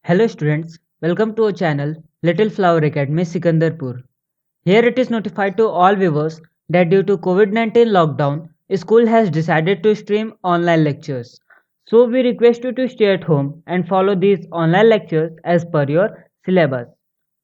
Hello students, welcome to our channel Little Flower Academy Sikandarpur. Here it is notified to all viewers that due to COVID-19 lockdown, school has decided to stream online lectures. So we request you to stay at home and follow these online lectures as per your syllabus.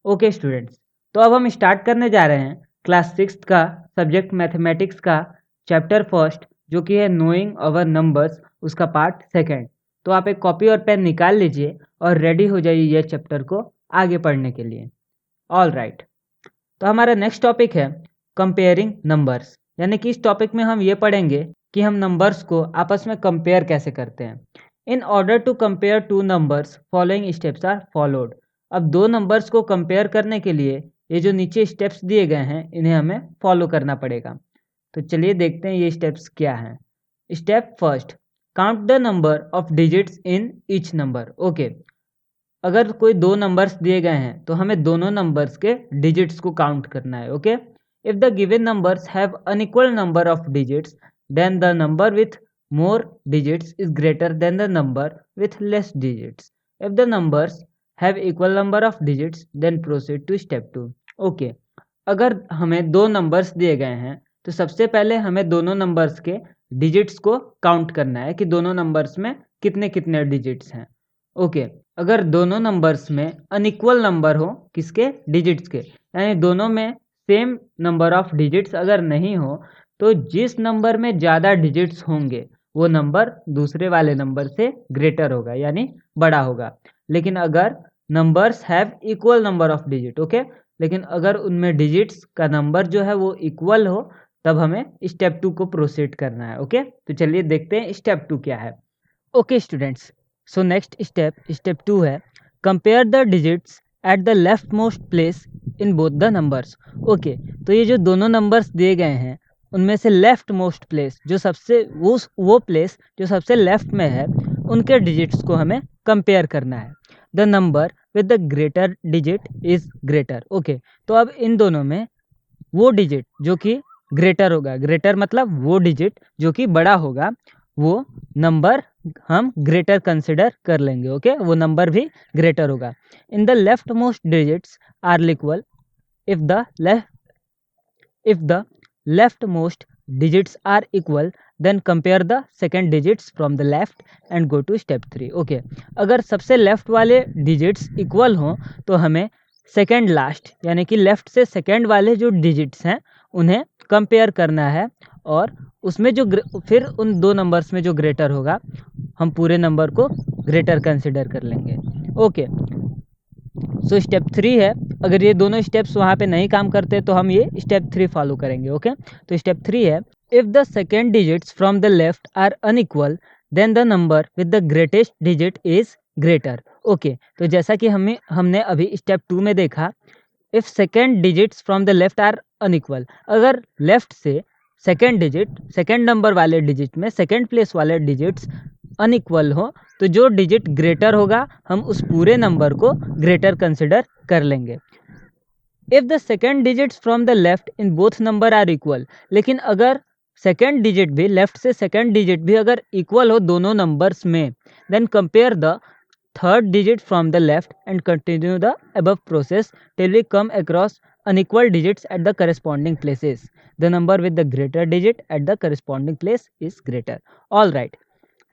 Okay students, तो अब हम start करने जा रहे हैं class 6 का subject mathematics का chapter first जो कि है नोइंग अवर नंबर्स उसका पार्ट सेकंड। तो आप एक कॉपी और पेन निकाल लीजिए और रेडी हो जाइए ये चैप्टर को आगे पढ़ने के लिए। ऑल राइट, तो हमारा नेक्स्ट टॉपिक है कंपेयरिंग नंबर्स, यानी कि इस टॉपिक में हम ये पढ़ेंगे कि हम नंबर्स को आपस में कंपेयर कैसे करते हैं। In order to compare two numbers following steps are followed. अब दो नंबर्स को कंपेयर करने के लिए ये जो नीचे स्टेप्स दिए गए हैं इन्हें हमें फॉलो करना पड़ेगा। तो चलिए देखते हैं ये स्टेप्स क्या हैं। Step first, count the number of digits in each number. Okay, अगर कोई दो नंबर्स दिए गए हैं तो हमें दोनों नंबर्स के डिजिट्स को काउंट करना है। Okay, if the given numbers have unequal number of digits then the number with more digits is greater than the number with less digits. If the numbers have equal number of digits then proceed to step 2। Okay, अगर हमें दो numbers दिए गए हैं तो सबसे पहले हमें दोनों नंबर्स के डिजिट्स को काउंट करना है कि दोनों नंबर्स में कितने कितने डिजिट्स हैं। ओके, अगर दोनों नंबर्स में अनइक्वल नंबर हो किसके, डिजिट्स के, यानी दोनों में सेम नंबर ऑफ डिजिट्स अगर नहीं हो तो जिस नंबर में ज़्यादा डिजिट्स होंगे वो नंबर दूसरे वाले नंबर से ग्रेटर होगा यानी बड़ा होगा। लेकिन अगर numbers have equal number of digit, okay, लेकिन अगर उनमें डिजिट्स का नंबर जो है वो इक्वल हो तब हमें स्टेप 2 को प्रोसीड करना है। ओके, तो चलिए देखते हैं स्टेप 2 क्या है। Okay students, so next step 2 है compare the digits at the left most place in both the numbers. Okay, तो ये जो दोनों नंबर्स दिए गए हैं उनमें से लेफ्ट मोस्ट प्लेस जो सबसे वो प्लेस जो सबसे लेफ्ट में है उनके डिजिट्स को हमें कंपेयर करना है। The number with the greater digit is greater. Okay, तो अब इन दोनों में वो डिजिट जो कि ग्रेटर होगा, ग्रेटर मतलब वो डिजिट जो कि बड़ा होगा, वो नंबर हम ग्रेटर कंसिडर कर लेंगे। ओके, वो नंबर भी ग्रेटर होगा। In the left most digits are equal if the left most digits are equal then compare the second digits from the left and go to step 3। Okay, अगर सबसे left वाले digits equal हों तो हमें second last यानी कि left से second वाले जो डिजिट्स हैं उन्हें कंपेयर करना है और उसमें जो फिर उन दो नंबर्स में जो ग्रेटर होगा हम पूरे नंबर को ग्रेटर कंसिडर कर लेंगे। ओके, सो स्टेप 3 है, अगर ये दोनों स्टेप्स वहाँ पे नहीं काम करते तो हम ये स्टेप 3 फॉलो करेंगे। ओके, तो स्टेप 3 है if the second digits from the left are unequal then the number with the greatest digit is greater. Okay, तो जैसा कि हमने अभी स्टेप 2 में देखा, if second digits from the left are unequal, अगर लेफ्ट से सेकेंड नंबर वाले डिजिट में सेकेंड प्लेस वाले डिजिट्स अनइक्वल हो तो जो डिजिट ग्रेटर होगा हम उस पूरे नंबर को ग्रेटर कंसिडर कर लेंगे। If the second digits from the left in both number are equal, लेकिन अगर सेकेंड डिजिट भी लेफ्ट से सेकेंड डिजिट भी अगर इक्वल हो दोनों नंबर्स में then compare the third digit from the left and continue the above process till we come across unequal digits at the corresponding places. The number with the greater digit at the corresponding place is greater. All right,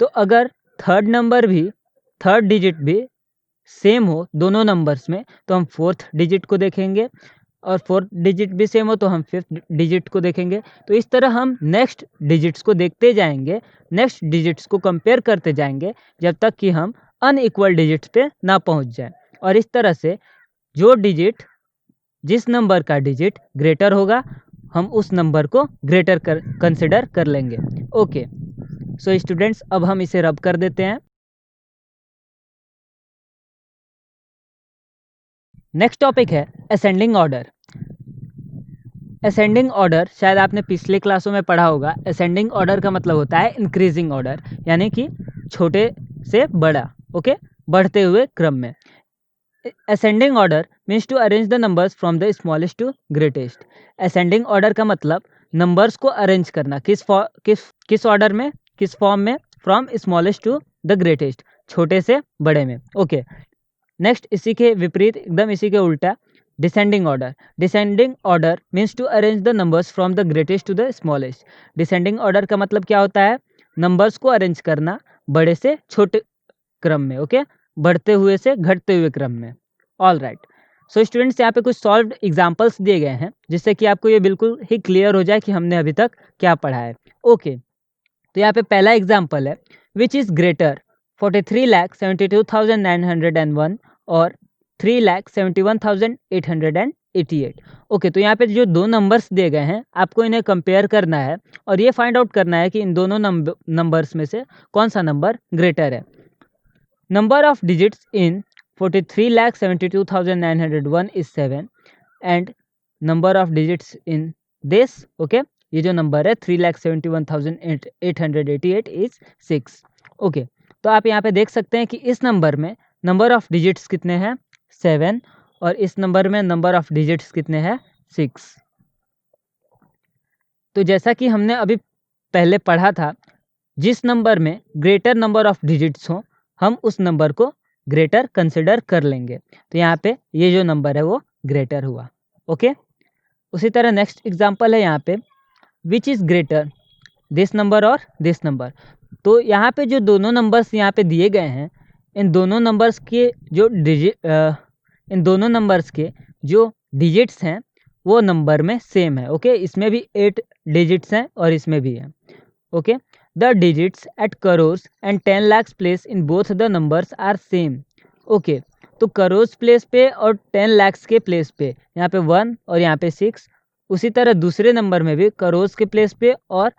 तो अगर third digit भी same हो दोनों numbers में तो हम fourth digit को देखेंगे और फोर्थ डिजिट भी सेम हो तो हम फिफ्थ डिजिट को देखेंगे। तो इस तरह हम नेक्स्ट डिजिट्स को देखते जाएंगे, नेक्स्ट डिजिट्स को कंपेयर करते जाएंगे जब तक कि हम अनइक्वल डिजिट्स पे ना पहुंच जाए। और इस तरह से जिस नंबर का डिजिट ग्रेटर होगा हम उस नंबर को ग्रेटर कंसिडर कर लेंगे। ओके, सो स्टूडेंट्स अब हम इसे रब कर देते हैं। नेक्स्ट टॉपिक है असेंडिंग ऑर्डर। असेंडिंग ऑर्डर शायद आपने पिछले क्लासों में पढ़ा होगा। असेंडिंग ऑर्डर का मतलब होता है इंक्रीजिंग ऑर्डर, यानी कि छोटे से बड़ा, ओके, बढ़ते हुए क्रम में। Ascending order means to arrange the numbers from the smallest to greatest. Ascending order का मतलब नंबर्स को अरेंज करना, किस ऑर्डर में, किस फॉर्म में, from smallest to the greatest, छोटे से बड़े में। ओके, नेक्स्ट इसी के विपरीत, एकदम इसी के उल्टा, descending order. Descending order means to arrange the numbers from the greatest to the smallest. Descending order का मतलब क्या होता है? नंबर्स को अरेंज करना बड़े से छोटे क्रम में, ओके, बढ़ते हुए से घटते हुए क्रम में। ऑल राइट, सो स्टूडेंट्स यहाँ पे कुछ सॉल्व्ड एग्जांपल्स दिए गए हैं जिससे कि आपको ये बिल्कुल ही क्लियर हो जाए कि हमने अभी तक क्या पढ़ा है। ओके, तो यहाँ पे पहला एग्जाम्पल है, विच इज़ ग्रेटर 43,72,901 और 3,71,888। ओके, तो यहाँ पे जो दो नंबर्स दिए गए हैं आपको इन्हें कंपेयर करना है और ये फाइंड आउट करना है कि इन दोनों नंबर्स में से कौन सा नंबर ग्रेटर है। Number of digits in 43,72,901 is 7 and number of digits in this, okay, ये जो नंबर है 3,71,888 is 6। ओके, तो आप यहाँ पे देख सकते हैं कि इस नंबर में नंबर ऑफ डिजिट्स कितने हैं? 7, और इस नंबर में नंबर ऑफ डिजिट्स कितने हैं? 6। तो जैसा कि हमने अभी पहले पढ़ा था, जिस नंबर में ग्रेटर नंबर ऑफ डिजिट्स हो हम उस नंबर को ग्रेटर कंसिडर कर लेंगे। तो यहाँ पे ये जो नंबर है वो ग्रेटर हुआ। ओके, उसी तरह नेक्स्ट एग्जांपल है यहाँ पे, which is greater this number और दिस नंबर। तो यहाँ पे जो दोनों नंबर्स यहाँ पे दिए गए हैं, इन दोनों नंबर्स के जो डिजिट्स हैं वो नंबर में सेम है। ओके, इसमें भी 8 डिजिट्स हैं और इसमें भी है। Okay, the digits at crores and 10 lakhs place in both the numbers are same। Okay, तो करोर्स प्लेस पे और 10 lakhs के प्लेस पे यहाँ पे 1 और यहाँ पे 6। उसी तरह दूसरे नंबर में भी करोर्स के प्लेस पे और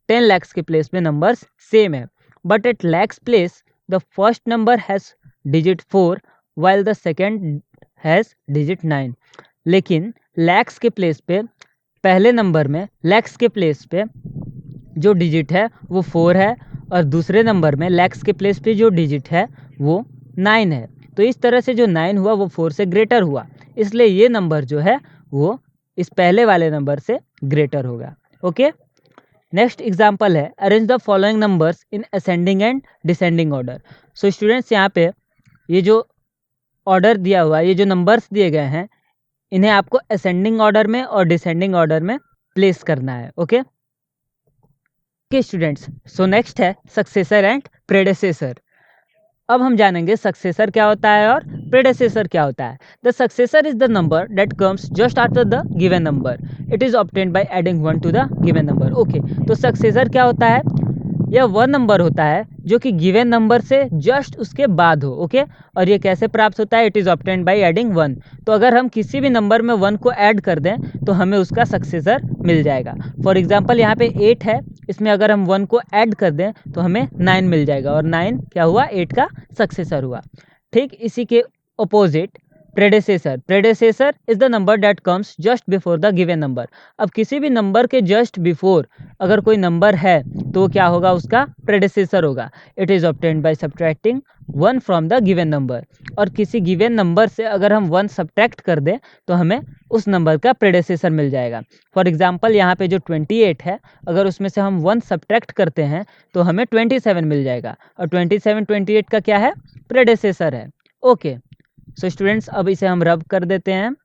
10 lakhs के प्लेस पे नंबर्स सेम है, but at lakhs place the first number has digit 4 while the second has digit 9। लेकिन लैक्स के प्लेस पे, पहले नंबर में लैक्स के प्लेस पे जो डिजिट है वो 4 है और दूसरे नंबर में लैक्स के प्लेस पे जो डिजिट है वो 9 है। तो इस तरह से जो 9 हुआ वो 4 से ग्रेटर हुआ, इसलिए ये नंबर जो है वो इस पहले वाले नंबर से ग्रेटर होगा। ओके, नेक्स्ट एग्जांपल है, arrange the following numbers in ascending and descending order. So students, यहाँ पे ये जो ऑर्डर दिया हुआ है, ये जो नंबर्स दिए गए हैं, इन्हें आपको असेंडिंग ऑर्डर में और डिसेंडिंग ऑर्डर में प्लेस करना है। ओके स्टूडेंट्स, सो नेक्स्ट है सक्सेसर एंड प्रेडेसेसर। अब हम जानेंगे सक्सेसर क्या होता है और प्रेडेसेसर क्या होता है। The successor is the number that comes just after the given number, it is obtained by adding 1 to the given number. Okay, तो सक्सेसर क्या होता है? यह वह नंबर होता है जो कि गिवन नंबर से जस्ट उसके बाद हो। ओके, और ये कैसे प्राप्त होता है? It is obtained by adding 1। तो अगर हम किसी भी नंबर में 1 को ऐड कर दें तो हमें उसका सक्सेसर मिल जाएगा। फॉर एग्जांपल यहाँ पे 8 है, इसमें अगर हम 1 को ऐड कर दें तो हमें 9 मिल जाएगा, और 9 क्या हुआ? 8 का सक्सेसर हुआ। ठीक इसी के opposite प्रेडेसेसर is the number that comes just before the given number. अब किसी भी नंबर के जस्ट बिफोर अगर कोई नंबर है तो क्या होगा? उसका प्रेडेसेसर होगा। It is obtained by subtracting 1 from the given number. और किसी गिवन नंबर से अगर हम 1 सब्ट्रैक्ट कर दें तो हमें उस नंबर का प्रेडेसेसर मिल जाएगा। फॉर एग्जाम्पल यहाँ पे जो 28 है, अगर उसमें से हम 1 सब्ट्रैक्ट करते हैं तो हमें 27 मिल जाएगा, और 27 28 का क्या है? प्रेडेसेसर है। ओके, सो स्टूडेंट्स, अब इसे हम रब कर देते हैं।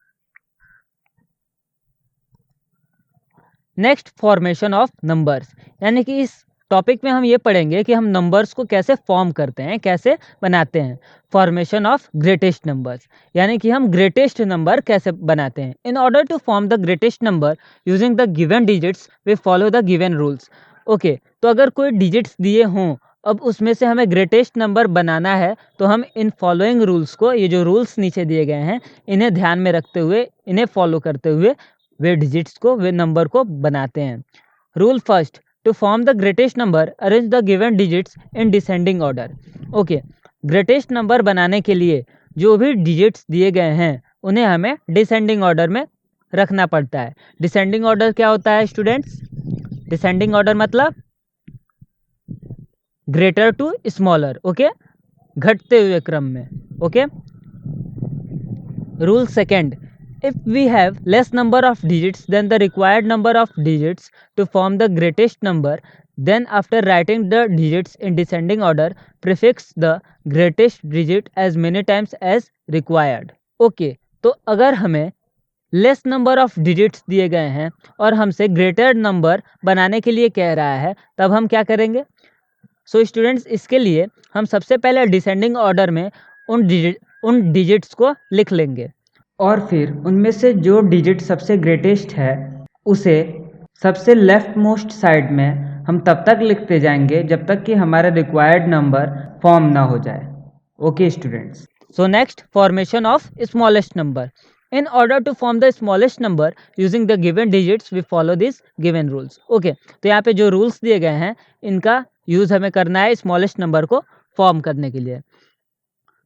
नेक्स्ट, फॉर्मेशन ऑफ नंबर्स, यानी कि इस टॉपिक में हम ये पढ़ेंगे कि हम नंबर्स को कैसे फॉर्म करते हैं, कैसे बनाते हैं। फॉर्मेशन ऑफ ग्रेटेस्ट नंबर्स, यानी कि हम ग्रेटेस्ट नंबर कैसे बनाते हैं। In order to form the greatest number using the given digits we follow the given rules. Okay, तो अगर कोई डिजिट्स दिए हों, अब उसमें से हमें ग्रेटेस्ट नंबर बनाना है तो हम इन फॉलोइंग रूल्स को, ये जो रूल्स नीचे दिए गए हैं, इन्हें ध्यान में रखते हुए, इन्हें फॉलो करते हुए वे डिजिट्स को, वे नंबर को बनाते हैं। Rule first, to form the greatest number arrange the given digits in descending order. Okay, greatest number बनाने के लिए जो भी डिजिट्स दिए गए हैं उन्हें हमें डिसेंडिंग ऑर्डर में रखना पड़ता है। डिसेंडिंग ऑर्डर क्या होता है स्टूडेंट्स? डिसेंडिंग ऑर्डर मतलब ग्रेटर टू स्मॉलर। ओके, घटते हुए क्रम में। Okay, rule second, if we have less number of digits than the required number of digits to form the greatest number, Then after writing the digits in descending order, prefix the greatest digit as many times as required. Okay, तो अगर हमें less number of digits दिए गए हैं और हमसे greater number बनाने के लिए कह रहा है, तब हम क्या करेंगे? सो स्टूडेंट्स, इसके लिए हम सबसे पहले डिसेंडिंग ऑर्डर में उन डिजिट्स को लिख लेंगे और फिर उनमें से जो डिजिट सबसे ग्रेटेस्ट है उसे सबसे लेफ्ट मोस्ट साइड में हम तब तक लिखते जाएंगे जब तक कि हमारा रिक्वायर्ड नंबर फॉर्म ना हो जाए. Okay students. So next, formation of smallest number. In order to form the smallest number using the given digits, we follow these given rules. Okay, तो यहाँ पे जो रूल्स दिए गए हैं इनका यूज हमें करना है स्मॉलेस्ट नंबर को फॉर्म करने के लिए.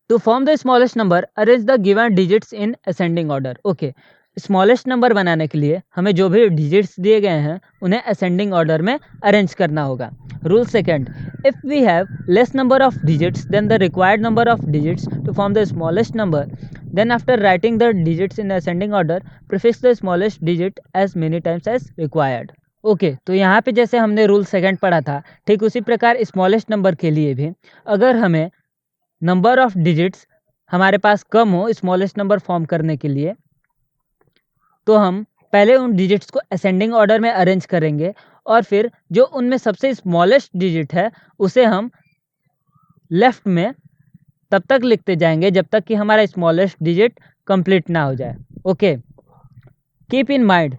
To form the smallest number, arrange the given digits in ascending order. Okay, smallest number बनाने के लिए हमें जो भी डिजिट्स दिए गए हैं उन्हें असेंडिंग ऑर्डर में अरेंज करना होगा. Rule second, if we have less number of digits then the required number of digits to form the smallest number, then after writing the digits in ascending order, prefix the smallest digit as many times as required. Okay, तो यहाँ पे जैसे हमने rule second पढ़ा था, ठीक उसी प्रकार स्मॉलेस्ट नंबर के लिए भी अगर हमें नंबर ऑफ डिजिट्स हमारे पास कम हो स्मॉलेस्ट नंबर फॉर्म करने के लिए, तो हम पहले उन डिजिट्स को असेंडिंग ऑर्डर में अरेंज करेंगे और फिर जो उनमें सबसे स्मॉलेस्ट डिजिट है उसे हम लेफ्ट में तब तक लिखते जाएंगे जब तक कि हमारा स्मॉलेस्ट डिजिट कंप्लीट ना हो जाए. ओके, कीप इन माइंड,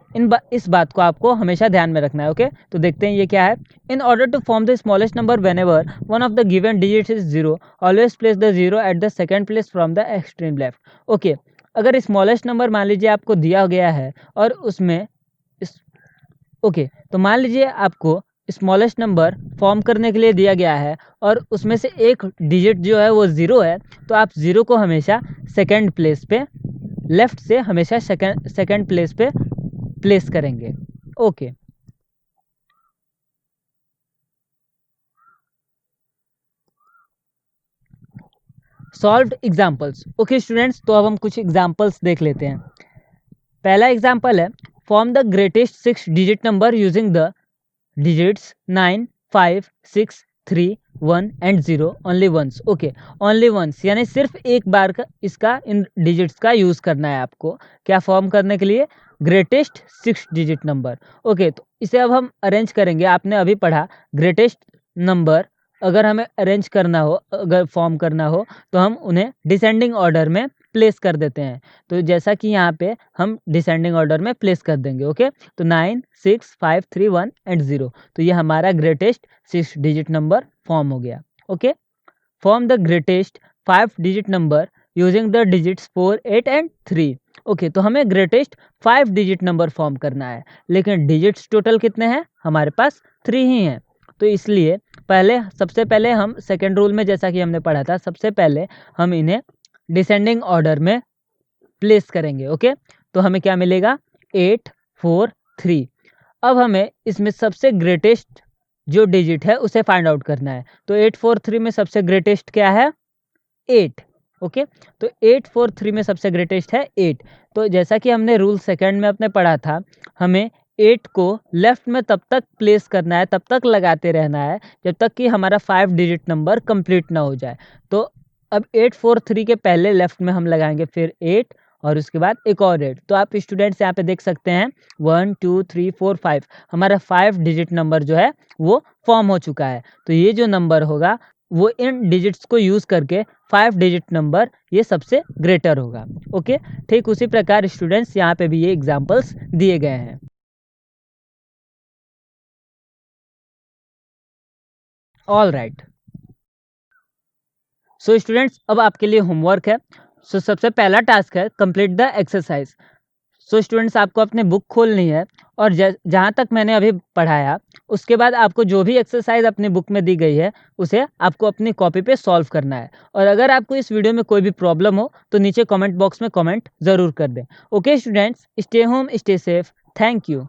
इस बात को आपको हमेशा ध्यान में रखना है. ओके, तो देखते हैं ये क्या है. In order to form the smallest number whenever one of the given digits is zero, always place the zero at the second place from the extreme left. Okay, अगर स्मॉलेस्ट नंबर मान लीजिए आपको दिया गया है और उसमें ओके, तो मान लीजिए आपको स्मॉलेस्ट नंबर फॉर्म करने के लिए दिया गया है और उसमें से एक डिजिट जो है वो ज़ीरो है, तो आप ज़ीरो को हमेशा सेकंड प्लेस पे, लेफ्ट से हमेशा सेकंड प्लेस पे प्लेस करेंगे. Okay, solved examples. Okay students, तो अब हम कुछ एग्जांपल्स देख लेते हैं. पहला एग्जांपल है, form the greatest 6 digit number using the digits 9, 5, 6, 3, 1 and 0 only once. Okay, only once यानी सिर्फ एक बार का इसका इन डिजिट्स का यूज़ करना है आपको. क्या फॉर्म करने के लिए? Greatest 6 digit number. ओके, तो इसे अब हम अरेंज करेंगे. आपने अभी पढ़ा ग्रेटेस्ट नंबर अगर हमें अरेंज करना हो, अगर फॉर्म करना हो तो हम उन्हें डिसेंडिंग ऑर्डर में प्लेस कर देते हैं. तो जैसा कि यहाँ पे हम डिसेंडिंग ऑर्डर में प्लेस कर देंगे. ओके, तो 9, 6, 5, 3, 1 एंड 0, तो ये हमारा ग्रेटेस्ट 6 डिजिट नंबर फॉर्म हो गया. Okay, form the greatest 5 digit number using the digits 4, 8 and 3. Okay, तो हमें ग्रेटेस्ट 5 डिजिट नंबर फॉर्म करना है, लेकिन डिजिट्स टोटल कितने हैं? हमारे पास 3 ही हैं. तो इसलिए सबसे पहले हम सेकेंड रूल में जैसा कि हमने पढ़ा था, सबसे पहले हम इन्हें डिसेंडिंग ऑर्डर में प्लेस करेंगे. ओके, तो हमें क्या मिलेगा? 8, 4, 3. अब हमें इसमें सबसे ग्रेटेस्ट जो डिजिट है उसे फाइंड आउट करना है. तो 8, 4, 3 में सबसे ग्रेटेस्ट क्या है? 8. ओके, तो 8, 4, 3 में सबसे ग्रेटेस्ट है 8. तो जैसा कि हमने रूल सेकंड में अपने पढ़ा था, हमें 8 को लेफ्ट में तब तक प्लेस करना है, तब तक लगाते रहना है जब तक कि हमारा 5 डिजिट नंबर कंप्लीट ना हो जाए. तो अब 8, 4, 3 के पहले लेफ्ट में हम लगाएंगे फिर 8 और उसके बाद एक और 8. तो आप स्टूडेंट्स यहाँ पे देख सकते हैं 1, 2, 3, 4, 5, हमारा 5 डिजिट नंबर जो है वो फॉर्म हो चुका है. तो ये जो नंबर होगा वो इन डिजिट्स को यूज़ करके 5 डिजिट नंबर ये सबसे ग्रेटर होगा. ओके, ठीक उसी प्रकार स्टूडेंट्स यहाँ पे भी ये एग्जाम्पल्स दिए गए हैं. ऑल राइट, सो स्टूडेंट्स अब आपके लिए होमवर्क है. सो सबसे पहला टास्क है complete the exercise. So students आपको अपनी बुक खोलनी है और जहाँ तक मैंने अभी पढ़ाया उसके बाद आपको जो भी एक्सरसाइज अपनी बुक में दी गई है उसे आपको अपनी कॉपी पे सॉल्व करना है. और अगर आपको इस वीडियो में कोई भी प्रॉब्लम हो तो नीचे कमेंट बॉक्स में कमेंट ज़रूर कर दें. Okay students, stay home, stay safe. Thank you.